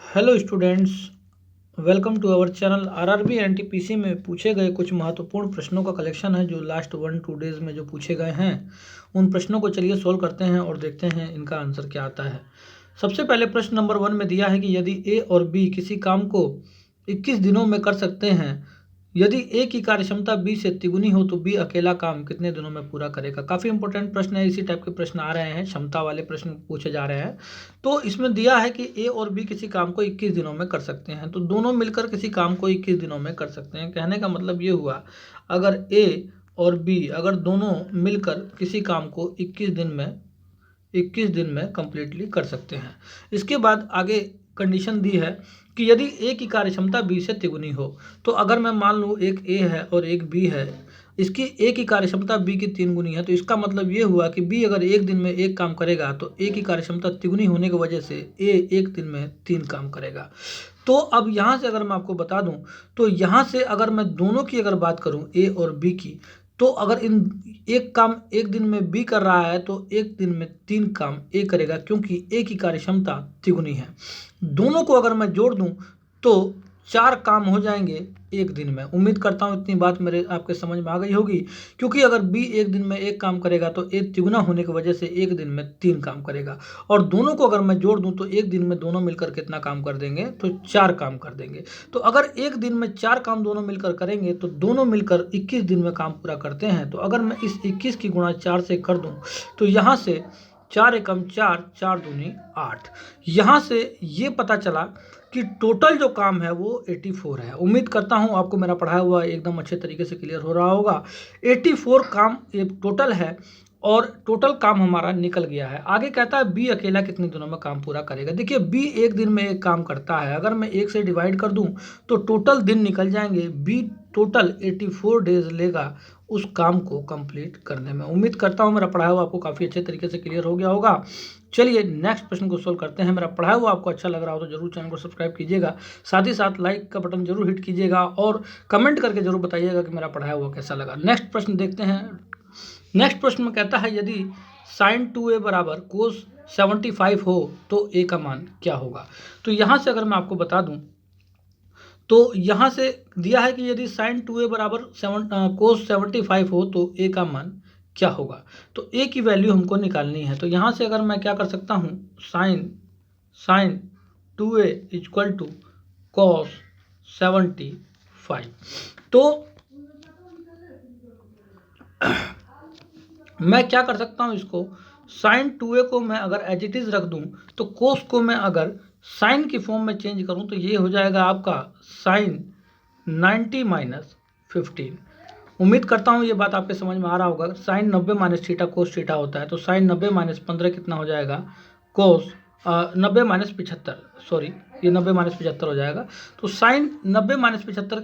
Hello students, welcome to our channel. RRB NTPC में पूछे गए कुछ महत्वपूर्ण प्रश्नों का कलेक्शन है जो लास्ट 1-2 डेज में जो पूछे गए हैं। उन प्रश्नों को चलिए सोल्व करते हैं और देखते हैं इनका आंसर क्या आता है। सबसे पहले प्रश्न नंबर 1 में दिया है कि यदि ए और बी किसी काम को 21 दिनों में कर सकते हैं, यदि ए की कार्यक्षमता बी से तिगुनी हो तो बी अकेला काम कितने दिनों में पूरा करेगा। काफ़ी इंपॉर्टेंट प्रश्न है, इसी टाइप के प्रश्न आ रहे हैं, क्षमता वाले प्रश्न पूछे जा रहे हैं। तो इसमें दिया है कि ए और बी किसी काम को 21 दिनों में कर सकते हैं, तो दोनों मिलकर किसी काम को 21 दिनों में कर सकते हैं। कहने का मतलब ये हुआ, अगर ए और बी अगर दोनों मिलकर किसी काम को 21 दिन में कंप्लीटली कर सकते हैं। इसके बाद आगे कंडीशन दी है कि यदि ए की कार्यक्षमता बी से तिगुनी हो, तो अगर मैं मान लूँ एक ए है और एक बी है, इसकी ए की कार्यक्षमता बी की 3 गुनी है, तो इसका मतलब ये हुआ कि बी अगर एक दिन में एक काम करेगा तो ए की कार्यक्षमता तिगुनी होने की वजह से ए एक दिन में 3 काम करेगा। तो अब यहाँ से अगर मैं आपको बता दूँ, तो यहाँ से अगर मैं दोनों की अगर बात करूँ ए और बी की, तो अगर इन एक काम एक दिन में बी कर रहा है तो एक दिन में 3 काम ए करेगा, क्योंकि ए की कार्यक्षमता तिगुनी है। दोनों को अगर मैं जोड़ दूं तो 4 काम हो जाएंगे एक दिन में। उम्मीद करता हूं इतनी बात मेरे आपके समझ में आ गई होगी, क्योंकि अगर बी एक दिन में एक काम करेगा तो ए तिगुना होने की वजह से एक दिन में 3 काम करेगा, और दोनों को अगर मैं जोड़ दूं तो एक दिन में दोनों मिलकर कितना काम कर देंगे, तो 4 काम कर देंगे। तो अगर एक दिन में 4 काम दोनों मिलकर करेंगे तो दोनों मिलकर 21 दिन में काम पूरा करते हैं। तो अगर मैं इस 21 की गुणा 4 से कर दूं तो यहाँ से 4 एकम 4, 4 दूनी 8। यहाँ से ये पता चला कि टोटल जो काम है वो 84 है। उम्मीद करता हूँ आपको मेरा पढ़ाया हुआ एकदम अच्छे तरीके से क्लियर हो रहा होगा। 84 काम ये टोटल है, और टोटल काम हमारा निकल गया है। आगे कहता है बी अकेला कितने दिनों में काम पूरा करेगा। देखिए, बी एक दिन में एक काम करता है, अगर मैं एक से डिवाइड कर दूं तो टोटल दिन निकल जाएंगे। बी टोटल 84 डेज लेगा उस काम को कंप्लीट करने में। उम्मीद करता हूँ मेरा पढ़ाया हुआ आपको काफ़ी अच्छे तरीके से क्लियर हो गया होगा। चलिए नेक्स्ट प्रश्न को सोल्व करते हैं। मेरा पढ़ाया हुआ आपको अच्छा लग रहा हो तो जरूर चैनल को सब्सक्राइब कीजिएगा, साथ ही साथ लाइक का बटन जरूर हिट कीजिएगा और कमेंट करके जरूर बताइएगा कि मेरा पढ़ाया हुआ कैसा लगा। नेक्स्ट प्रश्न देखते हैं। नेक्स्ट प्रश्न में कहता है यदि sin 2a बराबर cos 75 हो तो a का मान क्या होगा। तो यहाँ से अगर मैं आपको बता दूं तो यहाँ से दिया है कि यदि sin 2a बराबर cos 75 हो तो a का मान क्या होगा। तो a की वैल्यू हमको निकालनी है। तो यहाँ से अगर मैं क्या कर सकता हूँ, sin 2a equal to cos 75। तो मैं क्या कर सकता हूँ, इसको sin 2a को मैं अगर एज इट इज़ रख दूँ तो cos को मैं अगर sin की फॉर्म में चेंज करूँ तो ये हो जाएगा आपका sin 90 माइनस 15। उम्मीद करता हूँ ये बात आपके समझ में आ रहा होगा। sin 90 minus theta cos theta होता है, तो sin 90 माइनस 15 कितना हो जाएगा, cos 90 माइनस 75, सॉरी ये 90 माइनस 75 हो जाएगा। तो sin 90 माइनस 75,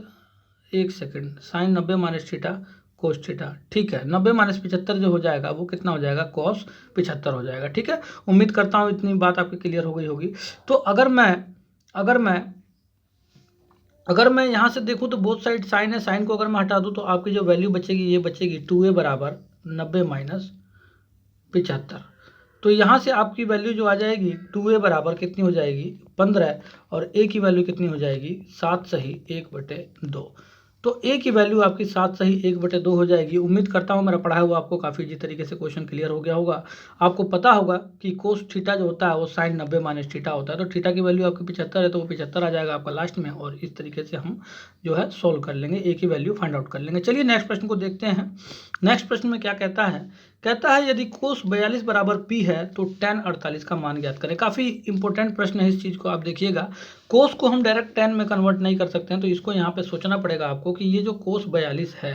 एक second, sin 90 minus theta cos theta, ठीक है, 90 माइनस 75 जो हो जाएगा वो कितना हो जाएगा, cos 75 हो जाएगा। ठीक है, उम्मीद करता हूँ इतनी बात आपकी क्लियर हो गई होगी। तो अगर मैं यहाँ से देखूँ तो बोथ साइड साइन है, साइन को अगर मैं हटा दूँ तो आपकी जो वैल्यू बचेगी ये बचेगी 2a बराबर 90 माइनस 75। तो यहाँ से आपकी वैल्यू जो आ जाएगी 2a बराबर कितनी हो जाएगी 15, और a की वैल्यू कितनी हो जाएगी 7 सही 1/2। तो a की वैल्यू आपकी 7 सही 1/2 हो जाएगी। उम्मीद करता हूँ मेरा पढ़ाया हुआ आपको काफ़ी इजी तरीके से क्वेश्चन क्लियर हो गया होगा। आपको पता होगा कि कोस थीटा जो होता है वो sin 90 माइनस थीटा होता है, तो थीटा की वैल्यू आपकी 75 है तो वो 75 आ जाएगा आपका लास्ट में, और इस तरीके से हम जो है सोल्व कर लेंगे, a की वैल्यू फाइंड आउट कर लेंगे। चलिए नेक्स्ट प्रश्न को देखते हैं। नेक्स्ट प्रश्न में क्या कहता है, यदि कोस 42 बराबर p है तो tan 48 का मान ज्ञात करें। काफ़ी इंपॉर्टेंट प्रश्न है, इस चीज़ को आप देखिएगा। कोस को हम डायरेक्ट tan में कन्वर्ट नहीं कर सकते हैं, तो इसको यहाँ पे सोचना पड़ेगा आपको कि ये जो कोस 42 है,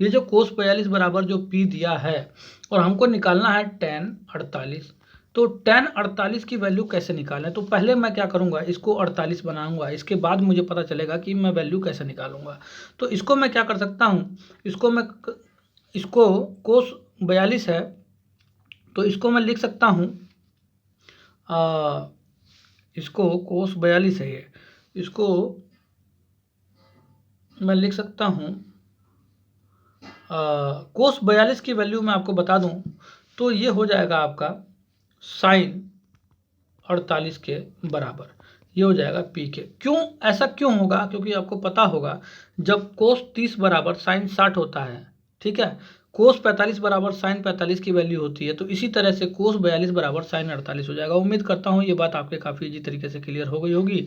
ये जो कोस 42 बराबर जो p दिया है और हमको निकालना है tan 48। तो tan 48 की वैल्यू कैसे निकालें, तो पहले मैं क्या करूँगा, इसको 48 बनाऊंगा, इसके बाद मुझे पता चलेगा कि मैं वैल्यू कैसे निकालूंगा। तो इसको मैं क्या कर सकता हूँ, इसको कोस 42 है तो इसको मैं लिख सकता हूँ, इसको कोस 42 है ये, इसको मैं लिख सकता हूँ कोस 42 की वैल्यू मैं आपको बता दूँ तो ये हो जाएगा आपका sin 48 के बराबर। ये हो जाएगा पी के। क्यों ऐसा क्यों होगा? क्योंकि आपको पता होगा जब कोस 30 बराबर साइन 60 होता है, ठीक है, कोस 45 बराबर साइन 45 की वैल्यू होती है, तो इसी तरह से कोस 42 बराबर साइन 48 हो जाएगा। उम्मीद करता हूँ ये बात आपके काफ़ी इजी तरीके से क्लियर हो गई होगी।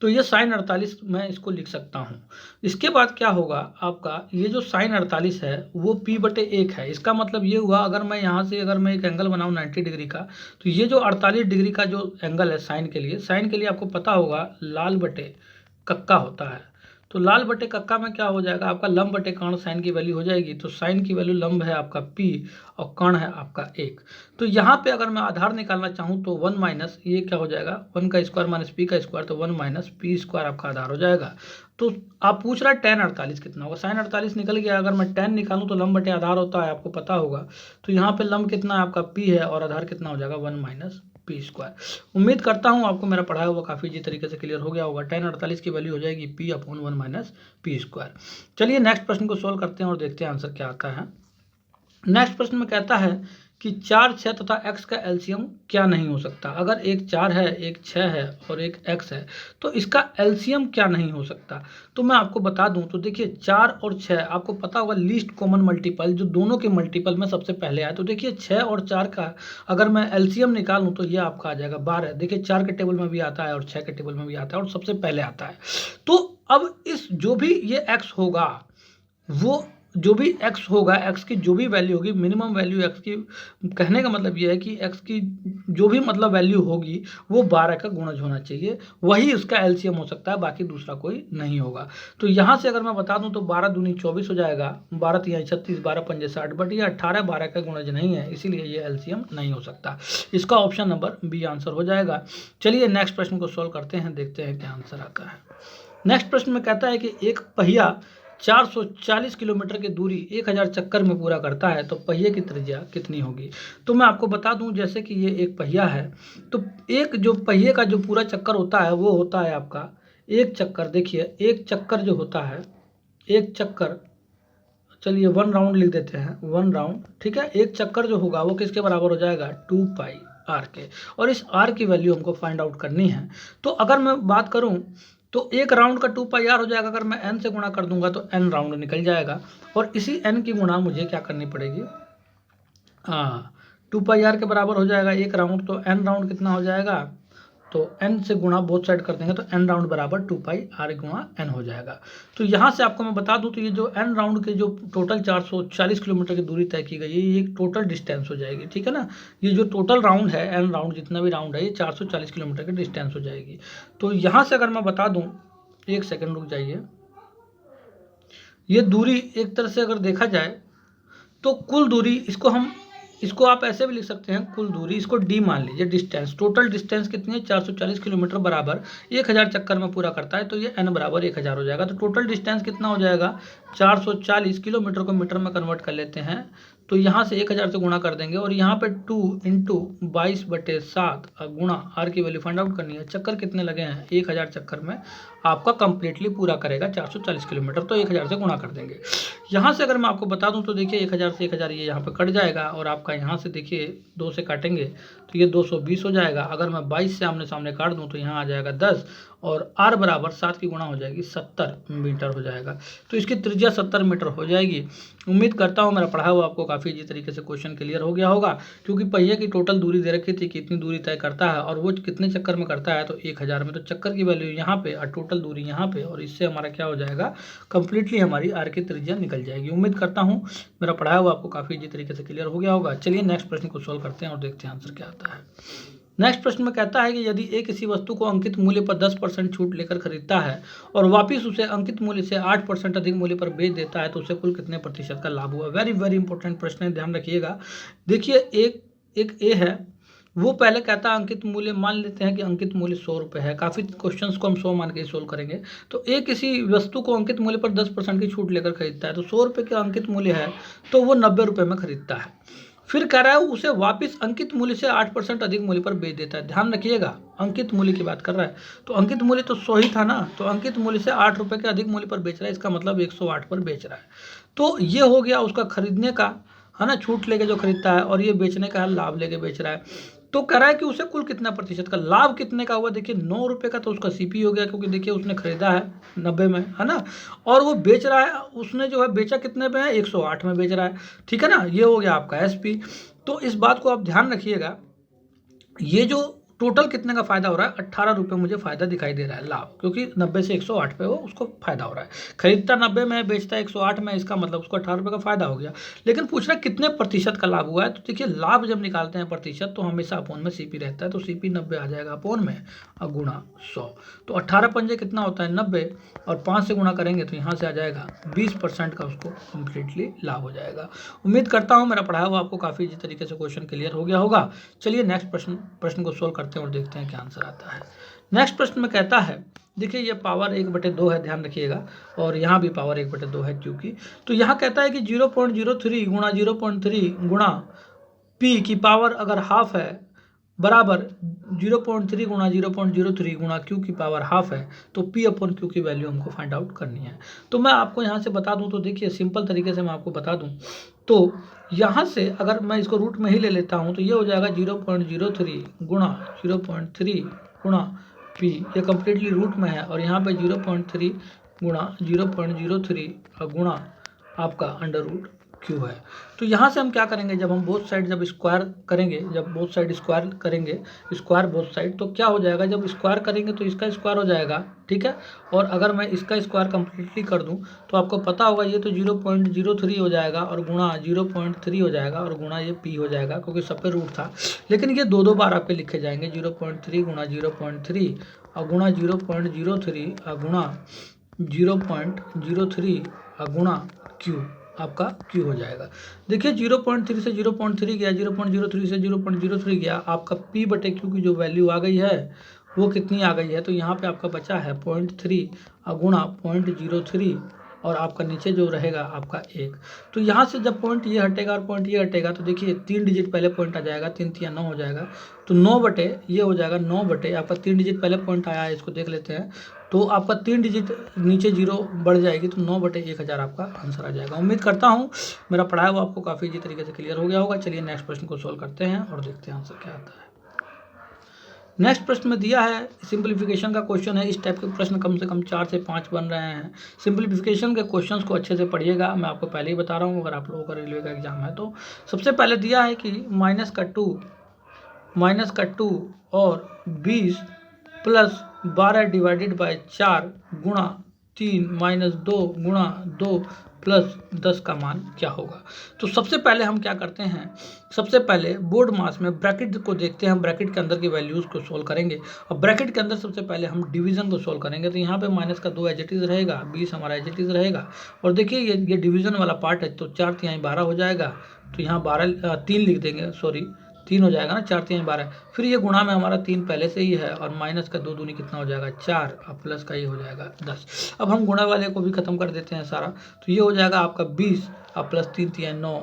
तो ये साइन 48 मैं इसको लिख सकता हूँ। इसके बाद क्या होगा आपका, ये जो साइन 48 है वो p/1 है। इसका मतलब ये हुआ, अगर मैं यहाँ से अगर मैं एक एंगल बनाऊँ 90 डिग्री का, तो ये जो 48 डिग्री का जो एंगल है साइन के लिए आपको पता होगा लाल बटे कक्का होता है। तो लाल बटे कक्का में क्या हो जाएगा आपका, लंब बटे कर्ण साइन की वैल्यू हो जाएगी। तो साइन की वैल्यू लंब है आपका p और कर्ण है आपका 1। तो यहाँ पे अगर मैं आधार निकालना चाहूँ तो 1 माइनस ये क्या हो जाएगा, 1 का स्क्वायर माइनस p का स्क्वायर, तो 1 माइनस p स्क्वायर आपका आधार हो जाएगा। तो आप पूछ रहा है tan 48 कितना होगा, साइन 48 निकल गया। अगर मैं tan निकालूँ तो लंब बटे आधार होता है, आपको पता होगा। तो यहाँ पे लंब कितना है आपका p है और आधार कितना हो जाएगा 1 माइनस पी स्क्वायर। उम्मीद करता हूँ आपको मेरा पढ़ाया हुआ काफ़ी इजी तरीके से क्लियर हो गया होगा। tan 48 की वैल्यू हो जाएगी p/1 माइनस पी स्क्वायर। चलिए नेक्स्ट प्रश्न को सोल्व करते हैं और देखते हैं आंसर क्या आता है। नेक्स्ट प्रश्न में कहता है कि 4, 6 तथा x का एलसीएम क्या नहीं हो सकता। अगर एक 4 है, एक 6 है और एक x है, तो इसका एलसीएम क्या नहीं हो सकता। तो मैं आपको बता दूं, तो देखिए 4 और 6 आपको पता होगा लीस्ट कॉमन मल्टीपल, जो दोनों के मल्टीपल में सबसे पहले आए। तो देखिए 6 और 4 का अगर मैं एलसीएम निकालूं तो ये आपका आ जाएगा 12। देखिए 4 के टेबल में भी आता है और 6 के टेबल में भी आता है और सबसे पहले आता है। तो अब इस जो भी ये x होगा, वो जो भी x होगा, x की जो भी वैल्यू होगी, मिनिमम वैल्यू x की, कहने का मतलब ये है कि x की जो भी मतलब वैल्यू होगी वो 12 का गुणज होना चाहिए, वही उसका एलसीएम हो सकता है, बाकी दूसरा कोई नहीं होगा। तो यहाँ से अगर मैं बता दूं तो 12 दूनी 24 हो जाएगा, 12 तिया 36, 12 पंजे 60, बट ये 18 12 का गुणज नहीं है, इसीलिए ये एलसीएम नहीं हो सकता। इसका ऑप्शन नंबर बी आंसर हो जाएगा। चलिए नेक्स्ट प्रश्न को सोल्व करते हैं, देखते हैं क्या आंसर आता है। नेक्स्ट प्रश्न में कहता है कि एक पहिया 440 किलोमीटर की दूरी 1000 चक्कर में पूरा करता है, तो पहिए की त्रिज्या कितनी होगी। तो मैं आपको बता दूं, जैसे कि ये एक पहिया है, तो एक जो पहिए का जो पूरा चक्कर होता है वो होता है आपका एक चक्कर। देखिए एक चक्कर जो होता है, एक चक्कर, चलिए 1 राउंड लिख देते हैं, 1 राउंड, ठीक है। एक चक्कर जो होगा वो किसके बराबर हो जाएगा, 2πr के। और इस r की वैल्यू हमको फाइंड आउट करनी है। तो अगर मैं बात करूं तो एक राउंड का 2πr हो जाएगा, अगर मैं n से गुणा कर दूंगा तो n राउंड निकल जाएगा। और इसी n की गुणा मुझे क्या करनी पड़ेगी, हाँ 2πr के बराबर हो जाएगा एक राउंड, तो n राउंड कितना हो जाएगा, तो n से गुणा बोथ साइड कर देंगे तो n राउंड बराबर 2πr गुणा n हो जाएगा। तो यहाँ से आपको मैं बता दूं, तो ये जो n राउंड के जो टोटल 440 किलोमीटर की दूरी तय की गई है, ये टोटल डिस्टेंस हो जाएगी, ठीक है ना। ये जो टोटल राउंड है, n राउंड जितना भी राउंड है, ये 440 किलोमीटर की डिस्टेंस हो जाएगी। तो यहाँ से अगर मैं बता दूँ, एक सेकेंड रुक जाइए, ये दूरी एक तरह से अगर देखा जाए तो कुल दूरी, इसको आप ऐसे भी लिख सकते हैं, कुल दूरी, इसको d मान लीजिए, डिस्टेंस, टोटल डिस्टेंस कितनी है 440 किलोमीटर बराबर 1000 चक्कर में पूरा करता है, तो ये n बराबर 1000 हो जाएगा। तो टोटल डिस्टेंस कितना हो जाएगा, 440 किलोमीटर को मीटर में कन्वर्ट कर लेते हैं, तो यहाँ से 1000 से गुणा कर देंगे और यहाँ पे 2 इंटू 22/7 गुणा r की वैल्यू फाइंड आउट करनी है। चक्कर कितने लगे हैं, 1000 चक्कर में आपका कंप्लीटली पूरा करेगा 440 किलोमीटर, तो 1000 से गुणा कर देंगे। यहाँ से अगर मैं आपको बता दूं तो देखिए 1000 से 1000 ये यहाँ पे कट जाएगा और आपका यहाँ से देखिए 2 से काटेंगे तो ये 220 हो जाएगा। अगर मैं 22 से आमने सामने काट दूं तो यहाँ आ जाएगा 10 और r बराबर 7 की गुणा हो जाएगी 70 मीटर हो जाएगा। तो इसकी त्रिज्या 70 मीटर हो जाएगी। उम्मीद करता हूँ मेरा पढ़ा हुआ आपको काफ़ी इजी तरीके से क्वेश्चन क्लियर हो गया होगा, क्योंकि पहिए की टोटल दूरी दे रखी थी, कितनी दूरी तय करता है और वो कितने चक्कर में करता है, तो 1000 में। तो चक्कर की वैल्यू यहाँ पे और टोटल दूरी यहाँ पे, और इससे हमारा क्या हो जाएगा, कंप्लीटली हमारी r की त्रिज्या निकल जाएगी। उम्मीद करता हूँ मेरा पढ़ाया हुआ आपको काफ़ी इजी तरीके से क्लियर हो गया होगा। चलिए नेक्स्ट प्रश्न को सोल्व करते हैं और देखते हैं आंसर क्या आता है। नेक्स्ट प्रश्न में कहता है कि यदि ए किसी वस्तु को अंकित मूल्य पर 10% छूट लेकर खरीदता है और वापस उसे अंकित मूल्य से 8% अधिक मूल्य पर बेच देता है, तो उसे कुल कितने प्रतिशत का लाभ हुआ। वेरी वेरी इंपॉर्टेंट प्रश्न है, ध्यान रखिएगा। देखिए एक ए है, वो पहले कहता है अंकित मूल्य, मान लेते हैं कि अंकित मूल्य 100 रुपये है। काफ़ी क्वेश्चंस को हम 100 मान के सोल्व करेंगे। तो ए किसी वस्तु को अंकित मूल्य पर 10% की छूट लेकर खरीदता है, तो 100 रुपये का अंकित मूल्य है तो वो 90 रुपये में खरीदता है। फिर कह रहा है उसे वापस अंकित मूल्य से 8% अधिक मूल्य पर बेच देता है। ध्यान रखिएगा, अंकित मूल्य की बात कर रहा है, तो अंकित मूल्य तो 100 ही था ना, तो अंकित मूल्य से 8 रुपये के अधिक मूल्य पर बेच रहा है, इसका मतलब 108 पर बेच रहा है। तो ये हो गया उसका खरीदने का, है ना, छूट लेके जो खरीदता है, और ये बेचने का है, लाभ लेके बेच रहा है। तो कह रहा है कि उसे कुल कितना प्रतिशत का लाभ कितने का हुआ। देखिए 9 रुपये का तो उसका सीपी हो गया, क्योंकि देखिए उसने खरीदा है 90 में, है ना, और वो बेच रहा है, उसने जो है बेचा कितने में है, 108 में बेच रहा है, ठीक है ना। ये हो गया आपका एसपी। तो इस बात को आप ध्यान रखिएगा, ये जो टोटल कितने का फायदा हो रहा है, 18 रुपये मुझे फायदा दिखाई दे रहा है लाभ, क्योंकि 90 से 108 पे वो उसको फायदा हो रहा है। खरीदता 90 में, बेचता 108 में, इसका मतलब उसको 18 रुपये का फायदा हो गया। लेकिन पूछ रहा है कितने प्रतिशत का लाभ हुआ है। तो देखिए लाभ जब निकालते हैं प्रतिशत तो हमेशा अपोन में सीपी रहता है, तो सीपी 90 आ जाएगा अपोन में और गुणा 100। तो 18 पंजे कितना होता है 90, और 5 से गुणा करेंगे तो यहाँ से आ जाएगा 20% का उसको कम्प्लीटली लाभ हो जाएगा। उम्मीद करता हूँ मेरा पढ़ाया हुआ आपको काफ़ी अच्छी तरीके से क्वेश्चन क्लियर हो गया होगा। चलिए नेक्स्ट प्रश्न को सोल्व करते हैं और देखते हैं क्या आंसर आता है। नेक्स्ट प्रश्न में कहता है, देखिए ये पावर 1/2 है, ध्यान रखिएगा, और यहाँ भी पावर 1/2 है क्योंकि। तो यहाँ कहता है कि 0.03 गुणा 0.3 गुणा p की पावर अगर हाफ है बराबर 0.3 गुणा 0.03 गुणा q की पावर हाफ है, तो p अपॉन q की वैल्यू हमको फाइंड आउट करनी है। तो मैं आपको यहाँ से बता दूँ, तो देखिए सिंपल तरीके से मैं आपको बता दूँ, तो यहाँ से अगर मैं इसको रूट में ही ले लेता हूँ तो ये हो जाएगा 0.03 गुणा 0.3 गुणा p, ये कम्प्लीटली रूट में है, और यहाँ पे 0.3 गुणा 0.03 गुणा आपका अंडर रूट क्यू है। तो यहाँ से हम क्या करेंगे, जब हम बोथ साइड जब स्क्वायर करेंगे, जब बोथ साइड स्क्वायर करेंगे, स्क्वायर बोथ साइड, तो क्या हो जाएगा, जब स्क्वायर करेंगे तो इसका स्क्वायर हो जाएगा, ठीक है। और अगर मैं इसका स्क्वायर कम्प्लीटली कर दूं तो आपको पता होगा ये तो 0.03 हो जाएगा, और गुणा 0.3 हो जाएगा, और गुणा ये p हो जाएगा, क्योंकि सब पे रूट था। लेकिन ये दो बार आपके लिखे जाएंगे, 0.3 गुणा 0.3 और गुणा 0.03 और गुणा 0.03 और गुणा q, आपका q हो जाएगा। देखिए 0.3 से 0.3 गया, 0.03 से 0.03 गया, आपका p बटे q की जो वैल्यू आ गई है वो कितनी आ गई है, तो यहाँ पे आपका बचा है 0.3 और गुणा 0.03, और आपका नीचे जो रहेगा आपका 1। तो यहाँ से जब पॉइंट ये हटेगा और पॉइंट ये हटेगा, तो देखिए 3 डिजिट पहले पॉइंट आ जाएगा, 3 3 9 हो जाएगा, तो 9 बटे ये हो जाएगा, 9 बटे आपका 3 डिजिट पहले पॉइंट आया है, इसको देख लेते हैं, तो आपका 3 डिजिट नीचे 0 बढ़ जाएगी, तो 9 बटे 1000 आपका आंसर आ जाएगा। उम्मीद करता हूँ मेरा पढ़ाया हुआ आपको काफ़ी अच्छी तरीके से क्लियर हो गया होगा। चलिए नेक्स्ट प्रश्न को सोल्व करते हैं और देखते हैं आंसर क्या आता है। नेक्स्ट प्रश्न में दिया है सिंपलीफिकेशन का क्वेश्चन है। इस टाइप के प्रश्न कम से कम 4 से 5 बन रहे हैं। सिंपलीफिकेशन के क्वेश्चंस को अच्छे से पढ़िएगा, मैं आपको पहले ही बता रहा हूँ, अगर आप लोगों का रेलवे का एग्जाम है तो। सबसे पहले दिया है कि -2 और 20 प्लस 12 डिवाइडेड बाय 4 गुणा 3 -2 गुणा 2 प्लस 10 का मान क्या होगा। तो सबसे पहले हम क्या करते हैं, सबसे पहले बोर्ड मास में ब्रैकेट को देखते हैं, हम ब्रैकेट के अंदर की वैल्यूज़ को सोल्व करेंगे, और ब्रैकेट के अंदर सबसे पहले हम डिवीज़न को सोल्व करेंगे। तो यहाँ पे माइनस का 2 एज इट इज़ रहेगा, 20 हमारा एज इट इज़ रहेगा, और देखिए ये डिवीज़न वाला पार्ट है, तो 4 तिहाई 12 हो जाएगा, तो यहाँ 3 लिख देंगे, सॉरी 3 हो जाएगा ना, 4 तिहाई 12। फिर ये गुणा में हमारा 3 पहले से ही है, और माइनस का 2 दूनी कितना हो जाएगा 4, और प्लस का ये हो जाएगा 10। अब हम गुणा वाले को भी खत्म कर देते हैं सारा, तो ये हो जाएगा आपका 20 और प्लस 3 तिहाई 9,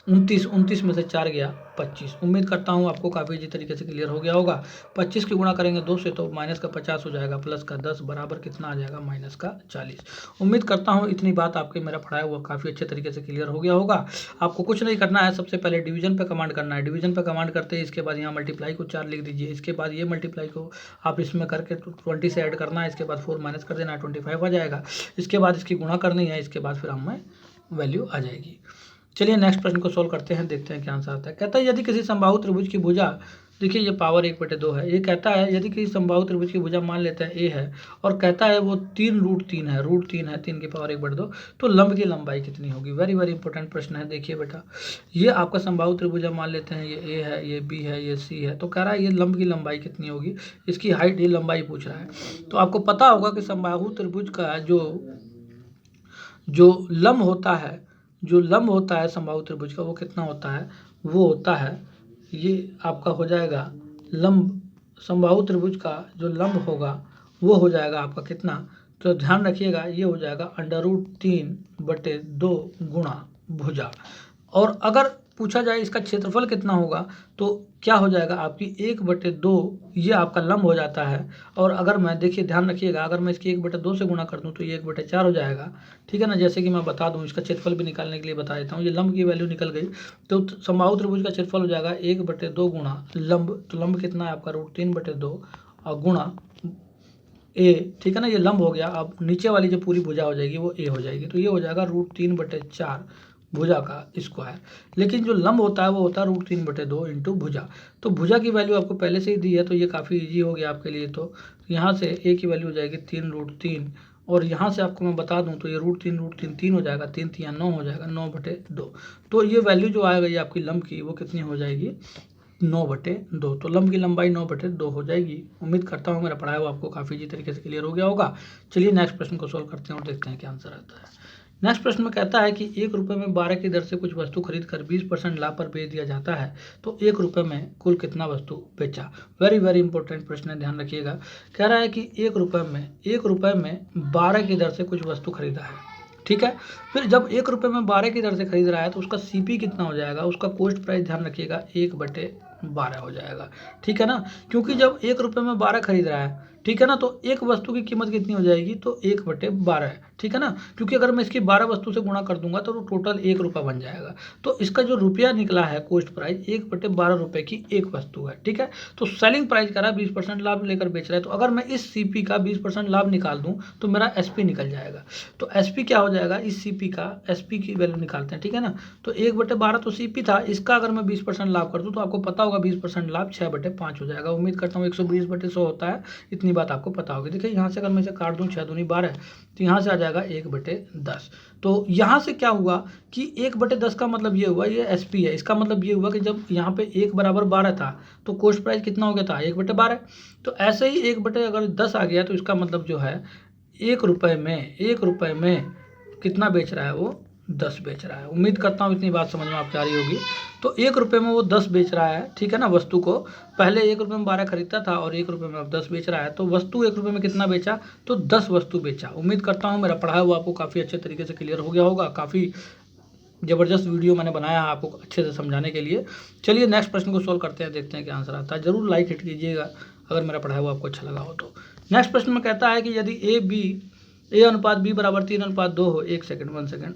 29 में से 4 गया 25। उम्मीद करता हूँ आपको काफ़ी अच्छी तरीके से क्लियर हो गया होगा। 25 की गुणा करेंगे 2 से तो माइनस का 50 हो जाएगा, प्लस का 10 बराबर कितना आ जाएगा माइनस का 40। उम्मीद करता हूँ इतनी बात आपके मेरा पढ़ाया हुआ काफ़ी अच्छे तरीके से क्लियर हो गया होगा। आपको कुछ नहीं करना है, सबसे पहले डिवीजन पे कमांड करना है। डिवीजन पे कमांड करते हैं, इसके बाद यहाँ मल्टीप्लाई को 4 लिख दीजिए, इसके बाद ये मल्टीप्लाई को आप इसमें करके 20 से ऐड करना है, इसके बाद 4 माइनस कर देना है, 25 आ जाएगा। इसके बाद इसकी गुणा करनी है, इसके बाद फिर हमें वैल्यू आ जाएगी। चलिए नेक्स्ट प्रश्न को सोल्व करते हैं, देखते हैं क्या आंसर आता है। कहता है यदि किसी समबाहु त्रिभुज की भुजा, देखिए ये पावर 1/2 है, ये कहता है यदि किसी समबाहु त्रिभुज की भुजा मान लेते हैं ए है, और कहता है वो 3 √3 है, √3 है, 3 की पावर 1/2, तो लंब की लंबाई कितनी होगी। वेरी वेरी इंपॉर्टेंट प्रश्न है। देखिए बेटा, ये आपका समबाहु त्रिभुजा मान लेते हैं, ये ए है, ये बी है, ये सी है, तो कह रहा है ये लंब की लंबाई कितनी होगी, इसकी हाइट, ये लंबाई पूछ रहा है। तो आपको पता होगा कि समबाहु त्रिभुज का जो लंब होता है, जो लंब होता है समबाहु त्रिभुज का, वो कितना होता है, वो होता है, ये आपका हो जाएगा लंब, समबाहु त्रिभुज का जो लंब होगा वो हो जाएगा आपका कितना, तो ध्यान रखिएगा ये हो जाएगा √3/2 गुणा भुजा। और अगर पूछा जाए इसका क्षेत्रफल कितना होगा, तो क्या हो जाएगा आपकी 1/2, ये आपका लंब हो जाता है। और अगर मैं, देखिए ध्यान रखिएगा, अगर मैं इसकी 1/2 से गुणा कर दूं तो ये 1/4 हो जाएगा। ठीक है ना, जैसे कि मैं बता दूं, इसका क्षेत्रफल भी निकालने के लिए बता देता हूँ। ये लंब की वैल्यू निकल गई, तो समबाहु त्रिभुज का क्षेत्रफल हो जाएगा 1/2 गुणा लंब, तो लंब कितना है आपका √3/2 और गुणा ए। ठीक है ना, ये लंब हो गया। अब नीचे वाली जो पूरी भुजा हो जाएगी वो ए हो जाएगी, तो ये हो जाएगा √3/4 भुजा का स्क्वायर। लेकिन जो लंब होता है वो होता है √3/2 इंटू भुजा। तो भुजा की वैल्यू आपको पहले से ही दी है, तो ये काफ़ी इजी हो गया आपके लिए। तो यहाँ से ए की वैल्यू हो जाएगी 3√3, और यहाँ से आपको मैं बता दूँ तो ये √3 3 हो जाएगा, 3 3 9 हो जाएगा, 9/2। तो ये वैल्यू जो आ गई आपकी लंब की, वो कितनी हो जाएगी, 9/2। तो लंब की लंबाई 9/2 हो जाएगी। उम्मीद करता हूँ मेरा पढ़ाया हुआ आपको काफ़ी अच्छी तरीके से क्लियर हो गया होगा। चलिए नेक्स्ट प्रश्न को सॉल्व करते हैं और देखते हैं क्या आंसर आता है। नेक्स्ट प्रश्न में कहता है कि 1 रुपये में 12 की दर से कुछ वस्तु खरीद कर 20% लाभ पर बेच दिया जाता है, तो 1 रुपये में कुल कितना वस्तु बेचा। वेरी वेरी इंपॉर्टेंट प्रश्न है, ध्यान रखिएगा। कह रहा है कि 1 रुपये में 12 की दर से कुछ वस्तु खरीदा है। ठीक है, फिर जब 1 रुपये में 12 की दर से खरीद रहा है तो उसका सीपी कितना हो जाएगा, उसका कॉस्ट प्राइस ध्यान रखिएगा 1/12 हो जाएगा। ठीक है ना, क्योंकि जब 1 रुपये में 12 खरीद रहा है, ठीक है ना, तो एक वस्तु की कीमत कितनी हो जाएगी, तो 1/12 है। ठीक है ना, क्योंकि अगर मैं इसकी 12 वस्तु से गुणा कर दूंगा तो टोटल 1 रुपया बन जाएगा। तो इसका जो रुपया निकला है कॉस्ट प्राइस 1/12 रुपये की एक वस्तु है। ठीक है, तो सेलिंग प्राइस करा 20% लाभ लेकर बेच रहा है, तो अगर मैं इस सीपी का 20% लाभ निकाल दूं तो मेरा एसपी निकल जाएगा। तो एसपी क्या हो जाएगा, इस सीपी का एसपी की वैल्यू निकालते हैं। ठीक है ना, तो 1/12 तो सीपी था, इसका अगर मैं 20% लाभ कर दूं तो आपको पता होगा 20% लाभ 6/5 हो जाएगा। उम्मीद करता हूँ 120/100 होता है, इतनी बात आपको पता होगी। देखिए यहाँ से अगर मैं इसे काट दूँ, 6 दूनी 12, तो यहाँ से आ जाएगा 1/10। तो यहाँ से क्या हुआ कि 1/10 का मतलब ये हुआ, ये एसपी है, इसका मतलब ये हुआ कि जब यहाँ पे 1 = 12 था तो कॉस्ट प्राइस कितना हो गया था, 1/12। तो ऐसे ही 1/10 आ गया, तो इसका मतलब जो है 1 रुपये में कितना बेच रहा है, वो 10 बेच रहा है। उम्मीद करता हूँ इतनी बात समझ में आपको आ रही होगी। तो 1 रुपये में वो 10 बेच रहा है। ठीक है ना, वस्तु को पहले 1 रुपये में 12 खरीदता था और 1 रुपये में अब 10 बेच रहा है। तो वस्तु 1 रुपये में कितना बेचा, तो 10 वस्तु बेचा। उम्मीद करता हूँ मेरा पढ़ाया हुआ आपको काफ़ी अच्छे तरीके से क्लियर हो गया होगा। काफ़ी ज़बरदस्त वीडियो मैंने बनाया है आपको अच्छे से समझाने के लिए। चलिए नेक्स्ट प्रश्न को सॉल्व करते हैं, देखते हैं क्या आंसर आता है। जरूर लाइक हिट कीजिएगा अगर मेरा पढ़ाया हुआ आपको अच्छा लगा हो तो। नेक्स्ट प्रश्न में कहता है कि यदि ए अनुपात बी बराबर 3:2 हो, 1 सेकंड 1 सेकंड,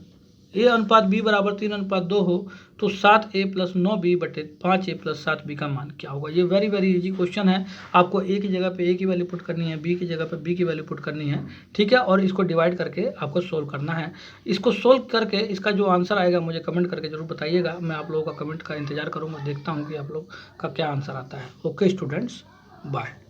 ए अनुपात बी बराबर 3:2 हो तो 7a + 9b/5a + 7b का मान क्या होगा। ये वेरी वेरी इजी क्वेश्चन है। आपको ए की जगह पे ए की वैल्यू पुट करनी है, बी की जगह पे बी की वैल्यू पुट करनी है। ठीक है, और इसको डिवाइड करके आपको सोल्व करना है। इसको सोल्व करके इसका जो आंसर आएगा मुझे कमेंट करके जरूर बताइएगा। मैं आप लोगों का कमेंट का इंतजार करूँगा, देखता हूँ कि आप लोग का क्या आंसर आता है। Okay students, bye.